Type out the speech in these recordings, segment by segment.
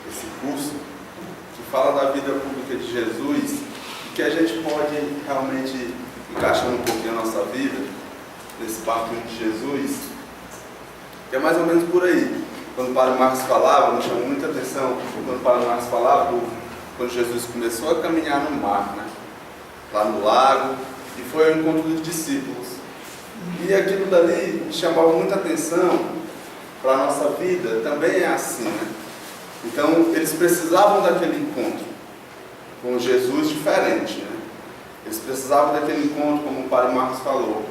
esse curso, que fala da vida pública de Jesus, e que a gente pode realmente encaixar um pouquinho a nossa vida nesse barquinho de Jesus, que é mais ou menos por aí. Quando o Padre Marcos falava, me chamou muita atenção, quando o Padre Marcos falava, quando Jesus começou a caminhar no mar, né? Lá no lago, e foi ao encontro dos discípulos. E aquilo dali me chamava muita atenção para a nossa vida, também é assim, né? Então, eles precisavam daquele encontro com Jesus diferente, né? Eles precisavam daquele encontro, como o Padre Marcos falou,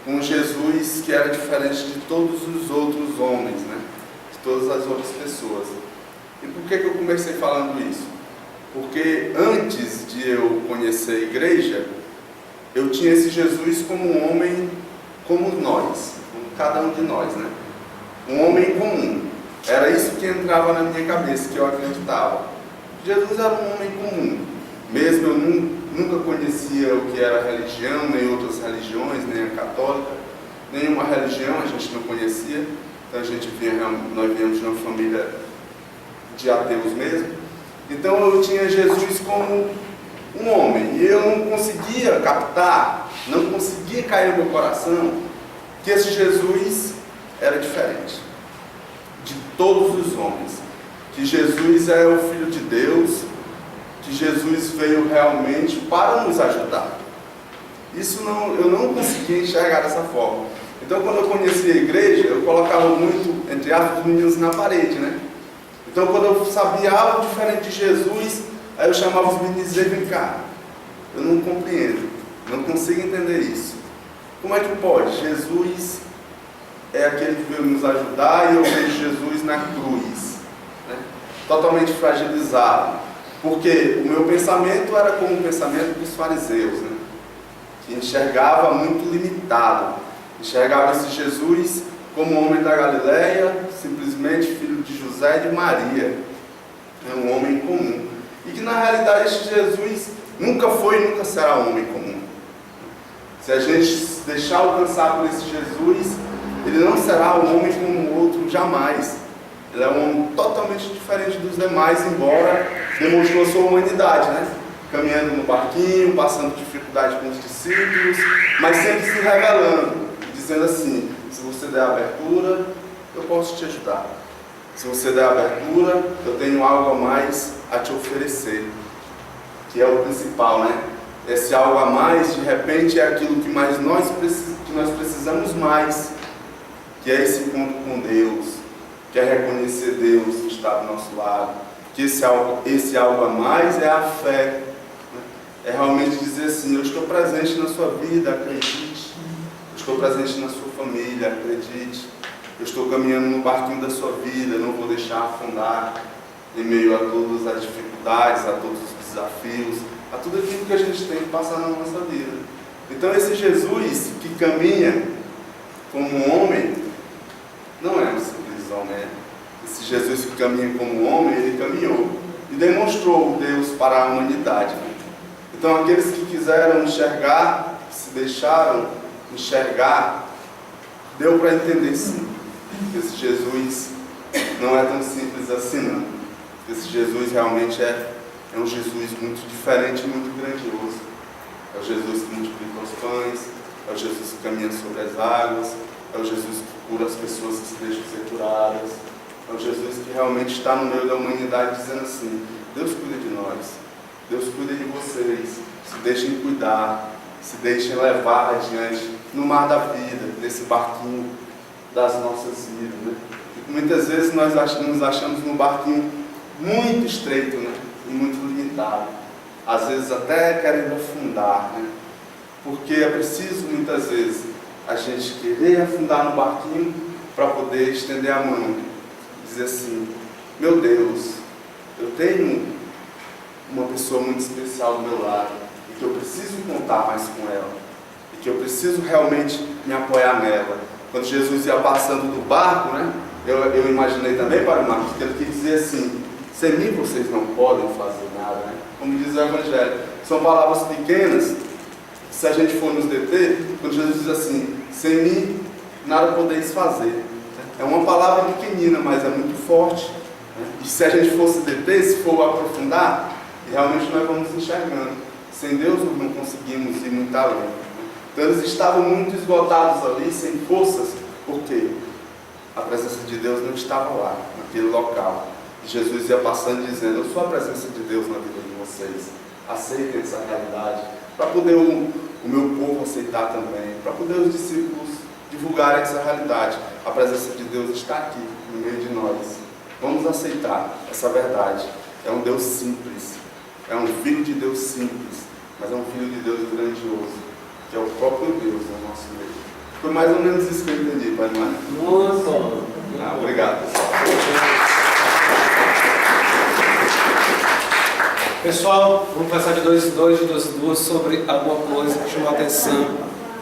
com Jesus que era diferente de todos os outros homens, né? De todas as outras pessoas. E por que eu comecei falando isso? Porque antes de eu conhecer a igreja, eu tinha esse Jesus como um homem como nós, como cada um de nós, né? Um homem comum. Era isso que entrava na minha cabeça, que eu acreditava. Jesus era um homem comum. Mesmo eu nunca conhecia o que era religião, nem outras religiões, nem a católica, nenhuma religião a gente não conhecia. Então nós viemos de uma família de ateus mesmo. Então eu tinha Jesus como um homem, e eu não conseguia captar, não conseguia cair no meu coração que esse Jesus era diferente de todos os homens, que Jesus é o Filho de Deus, que Jesus veio realmente para nos ajudar. Isso eu não conseguia enxergar dessa forma. Então, quando eu conheci a igreja, eu colocava muito, entre aspas, os meninos na parede, né? Então, quando eu sabia algo diferente de Jesus, aí eu chamava os meninos e dizia: vem cá, eu não compreendo, não consigo entender isso. Como é que pode? Jesus é aquele que veio nos ajudar, e eu vejo Jesus na cruz, né? Totalmente fragilizado, porque o meu pensamento era como o pensamento dos fariseus, né? Que enxergava muito limitado, enxergava esse Jesus como homem da Galileia, simplesmente filho de José e de Maria, é um homem comum, e que na realidade esse Jesus nunca foi e nunca será um homem comum. Se a gente se deixar alcançar por esse Jesus, ele não será um homem como o outro, jamais. Ele é um homem totalmente diferente dos demais, embora demonstrou sua humanidade, né? Caminhando no barquinho, passando dificuldade com os discípulos, mas sempre se revelando, dizendo assim: se você der abertura, eu posso te ajudar. Se você der abertura, eu tenho algo a mais a te oferecer, que é o principal, né? Esse algo a mais, de repente, é aquilo que nós precisamos mais, que é esse encontro com Deus, que é reconhecer Deus que está do nosso lado, que esse algo a mais é a fé, né? É realmente dizer assim: eu estou presente na sua vida, acredite. Eu estou presente na sua família, acredite. Eu estou caminhando no barquinho da sua vida, não vou deixar afundar em meio a todas as dificuldades, a todos os desafios, a tudo aquilo que a gente tem que passar na nossa vida. Então esse Jesus que caminha como um homem, não é um simples homem. Esse Jesus que caminha como um homem, ele caminhou e demonstrou Deus para a humanidade, né? Então aqueles que quiseram enxergar, que se deixaram enxergar, deu para entender sim, que esse Jesus não é tão simples assim não. Esse Jesus realmente é um Jesus muito diferente e muito grandioso. É o Jesus que multiplica os pães, é o Jesus que caminha sobre as águas, é o Jesus que cura as pessoas que se deixam ser curadas, é o Jesus que realmente está no meio da humanidade dizendo assim: Deus cuida de nós, Deus cuida de vocês, se deixem cuidar, se deixem levar adiante no mar da vida, nesse barquinho das nossas vidas, né? E muitas vezes nós nos achamos num barquinho muito estreito, né? E muito limitado, às vezes até querendo afundar, né? Porque é preciso muitas vezes a gente querer afundar no barquinho para poder estender a mão, dizer assim: meu Deus, eu tenho uma pessoa muito especial do meu lado, e que eu preciso contar mais com ela, e que eu preciso realmente me apoiar nela. Quando Jesus ia passando do barco, né, eu imaginei também, para o Marcos, que ele quis dizer assim: sem mim vocês não podem fazer nada, né? Como diz o Evangelho, são palavras pequenas. Se a gente for nos deter, quando Jesus diz assim: sem mim nada podeis fazer, é uma palavra pequenina, mas é muito forte, né? E se a gente fosse deter, se for aprofundar, realmente nós vamos enxergando. Sem Deus nós não conseguimos ir muito além. Então eles estavam muito esgotados ali, sem forças, porque a presença de Deus não estava lá, naquele local. E Jesus ia passando dizendo: eu sou a presença de Deus na vida de vocês. Aceitem essa realidade, para poder o meu povo aceitar também, para poder os discípulos divulgarem essa realidade. A presença de Deus está aqui, no meio de nós. Vamos aceitar essa verdade. É um Deus simples, é um Filho de Deus simples, mas é um Filho de Deus grandioso, que é o próprio Deus no nosso meio. Foi mais ou menos isso que eu entendi, Pai Mano. Muito bom. Obrigado, pessoal. Pessoal, vamos passar de duas sobre alguma coisa que chamou a atenção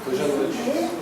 hoje à noite.